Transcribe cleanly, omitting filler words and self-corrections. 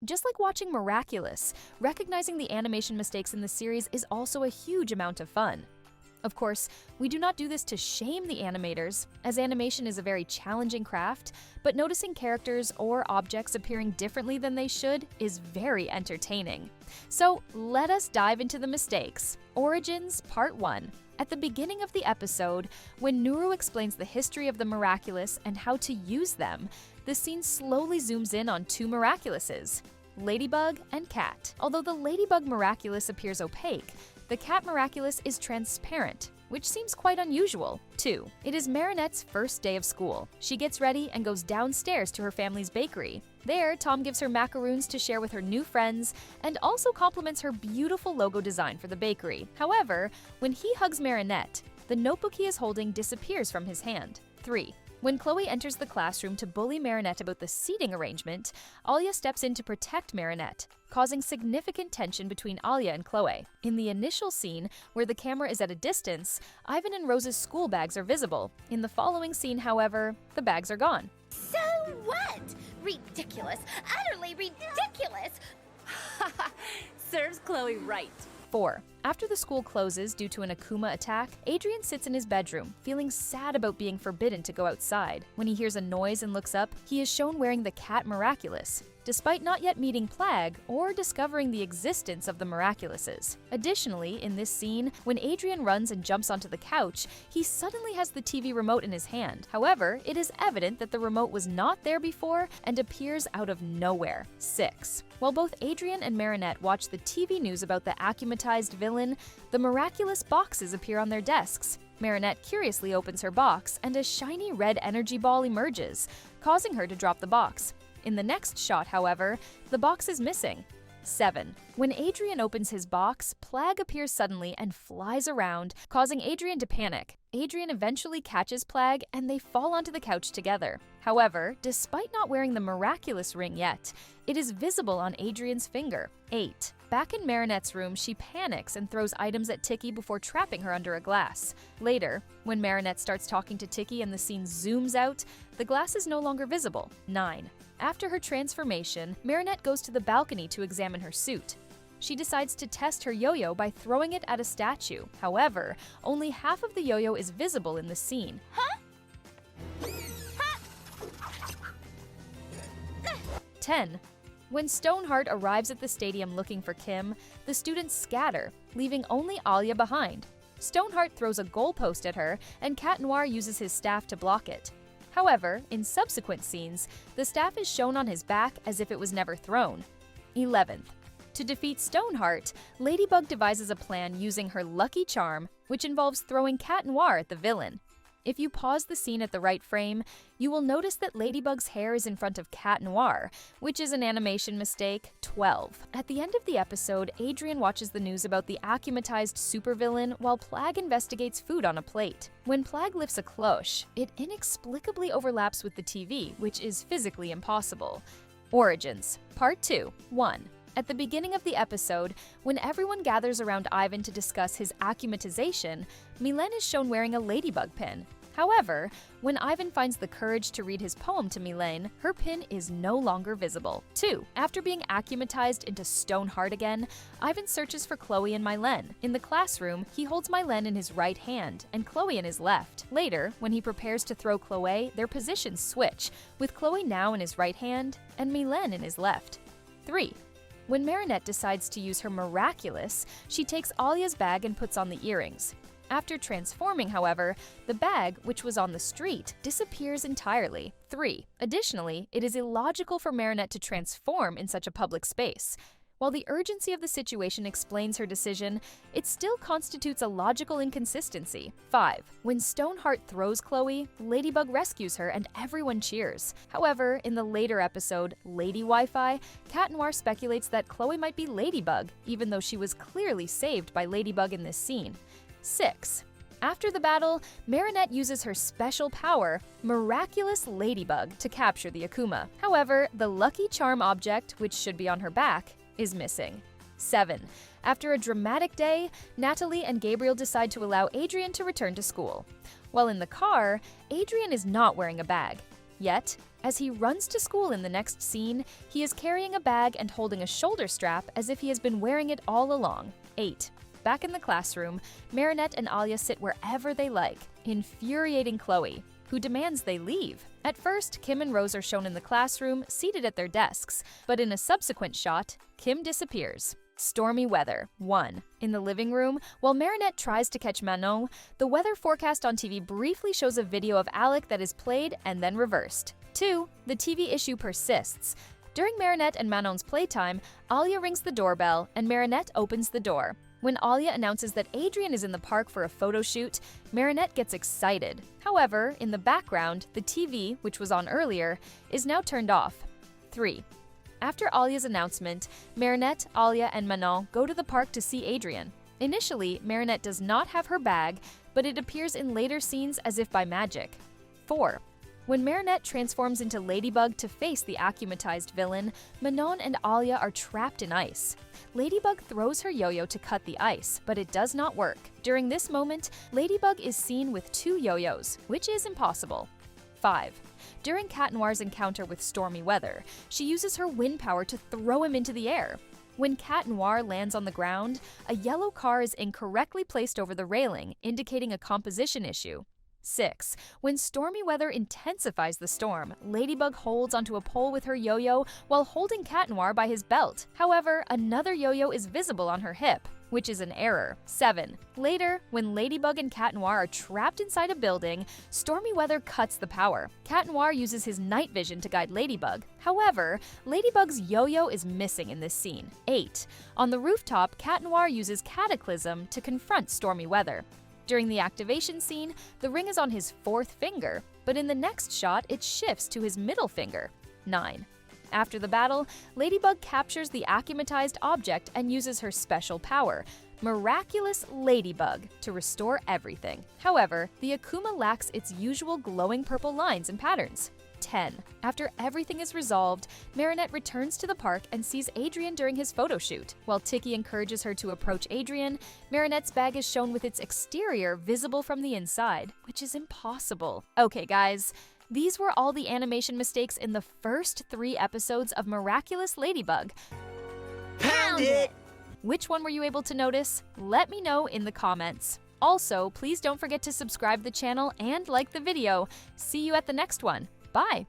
Just like watching Miraculous, recognizing the animation mistakes in the series is also a huge amount of fun. Of course, we do not do this to shame the animators, as animation is a very challenging craft, but noticing characters or objects appearing differently than they should is very entertaining. So let us dive into the mistakes. Origins Part 1. At the beginning of the episode, when Nuru explains the history of the Miraculous and how to use them, the scene slowly zooms in on two Miraculouses, Ladybug and Cat. Although the Ladybug Miraculous appears opaque, the Cat Miraculous is transparent, which seems quite unusual. 2. It is Marinette's first day of school. She gets ready and goes downstairs to her family's bakery. There, Tom gives her macaroons to share with her new friends and also compliments her beautiful logo design for the bakery. However, when he hugs Marinette, the notebook he is holding disappears from his hand. 3. When Chloe enters the classroom to bully Marinette about the seating arrangement, Alia steps in to protect Marinette, causing significant tension between Alia and Chloe. In the initial scene, where the camera is at a distance, Ivan and Rose's school bags are visible. In the following scene, however, the bags are gone. So what? Ridiculous. Utterly ridiculous. Serves Chloe right. 4. After the school closes due to an Akuma attack, Adrian sits in his bedroom, feeling sad about being forbidden to go outside. When he hears a noise and looks up, he is shown wearing the Cat Miraculous, despite not yet meeting Plagg or discovering the existence of the Miraculouses. Additionally, in this scene, when Adrian runs and jumps onto the couch, he suddenly has the TV remote in his hand. However, it is evident that the remote was not there before and appears out of nowhere. 6. While both Adrian and Marinette watch the TV news about the akumatized villain, the miraculous boxes appear on their desks. Marinette curiously opens her box, and a shiny red energy ball emerges, causing her to drop the box. In the next shot, however, the box is missing. 7. When Adrian opens his box, Plagg appears suddenly and flies around, causing Adrian to panic. Adrian eventually catches Plagg, and they fall onto the couch together. However, despite not wearing the miraculous ring yet, it is visible on Adrian's finger. 8. Back in Marinette's room, she panics and throws items at Tikki before trapping her under a glass. Later, when Marinette starts talking to Tikki and the scene zooms out, the glass is no longer visible. 9. After her transformation, Marinette goes to the balcony to examine her suit. She decides to test her yo-yo by throwing it at a statue. However, only half of the yo-yo is visible in the scene. 10. When Stoneheart arrives at the stadium looking for Kim, the students scatter, leaving only Alia behind. Stoneheart throws a goalpost at her, and Cat Noir uses his staff to block it. However, in subsequent scenes, the staff is shown on his back as if it was never thrown. 11th. To defeat Stoneheart, Ladybug devises a plan using her lucky charm, which involves throwing Cat Noir at the villain. If you pause the scene at the right frame, you will notice that Ladybug's hair is in front of Cat Noir, which is an animation mistake. 12. At the end of the episode, Adrian watches the news about the akumatized supervillain while Plagg investigates food on a plate. When Plagg lifts a cloche, it inexplicably overlaps with the TV, which is physically impossible. Origins Part 2. 1. At the beginning of the episode, when everyone gathers around Ivan to discuss his akumatization, Mylène is shown wearing a ladybug pin. However, when Ivan finds the courage to read his poem to Mylène, her pin is no longer visible. 2. After being akumatized into Stoneheart again, Ivan searches for Chloe and Mylène. In the classroom, he holds Mylène in his right hand and Chloe in his left. Later, when he prepares to throw Chloe, their positions switch, with Chloe now in his right hand and Mylène in his left. 3. When Marinette decides to use her Miraculous, she takes Alia's bag and puts on the earrings. After transforming, however, the bag, which was on the street, disappears entirely. 3. Additionally, it is illogical for Marinette to transform in such a public space. While the urgency of the situation explains her decision, it still constitutes a logical inconsistency. 5. When Stoneheart throws Chloe, Ladybug rescues her and everyone cheers. However, in the later episode, Lady Wi-Fi, Cat Noir speculates that Chloe might be Ladybug, even though she was clearly saved by Ladybug in this scene. 6. After the battle, Marinette uses her special power, Miraculous Ladybug, to capture the Akuma. However, the lucky charm object, which should be on her back, is missing. 7. After a dramatic day, Natalie and Gabriel decide to allow Adrian to return to school. While in the car, Adrian is not wearing a bag. Yet, As he runs to school in the next scene, he is carrying a bag and holding a shoulder strap as if he has been wearing it all along. 8. Back in the classroom, Marinette and Alia sit wherever they like, infuriating Chloe, who demands they leave. At first, Kim and Rose are shown in the classroom, seated at their desks, but in a subsequent shot, Kim disappears. Stormy weather. 1. In the living room, while Marinette tries to catch Manon, the weather forecast on TV briefly shows a video of Alec that is played and then reversed. 2. The TV issue persists. During Marinette and Manon's playtime, Alia rings the doorbell and Marinette opens the door. When Alia announces that Adrian is in the park for a photo shoot, Marinette gets excited. However, in the background, the TV, which was on earlier, is now turned off. 3. After Alia's announcement, Marinette, Alia, and Manon go to the park to see Adrian. Initially, Marinette does not have her bag, but it appears in later scenes as if by magic. 4. When Marinette transforms into Ladybug to face the akumatized villain, Manon and Alia are trapped in ice. Ladybug throws her yo-yo to cut the ice, but it does not work. During this moment, Ladybug is seen with 2 yo-yos, which is impossible. 5. During Cat Noir's encounter with stormy weather, she uses her wind power to throw him into the air. When Cat Noir lands on the ground, a yellow car is incorrectly placed over the railing, indicating a composition issue. 6. When stormy weather intensifies the storm, Ladybug holds onto a pole with her yo-yo while holding Cat Noir by his belt. However, another yo-yo is visible on her hip, which is an error. 7. Later, when Ladybug and Cat Noir are trapped inside a building, stormy weather cuts the power. Cat Noir uses his night vision to guide Ladybug. However, Ladybug's yo-yo is missing in this scene. 8. On the rooftop, Cat Noir uses Cataclysm to confront stormy weather. During the activation scene, the ring is on his 4th finger, but in the next shot, it shifts to his middle finger. 9. After the battle, Ladybug captures the akumatized object and uses her special power, Miraculous Ladybug, to restore everything. However, the Akuma lacks its usual glowing purple lines and patterns. 10. After everything is resolved, Marinette returns to the park and sees Adrian during his photo shoot. While Tiki encourages her to approach Adrian, Marinette's bag is shown with its exterior visible from the inside, which is impossible. Okay, guys. These were all the animation mistakes in the first 3 episodes of Miraculous Ladybug. Pound it! Which one were you able to notice? Let me know in the comments. Also, please don't forget to subscribe to the channel and like the video. See you at the next one. Bye!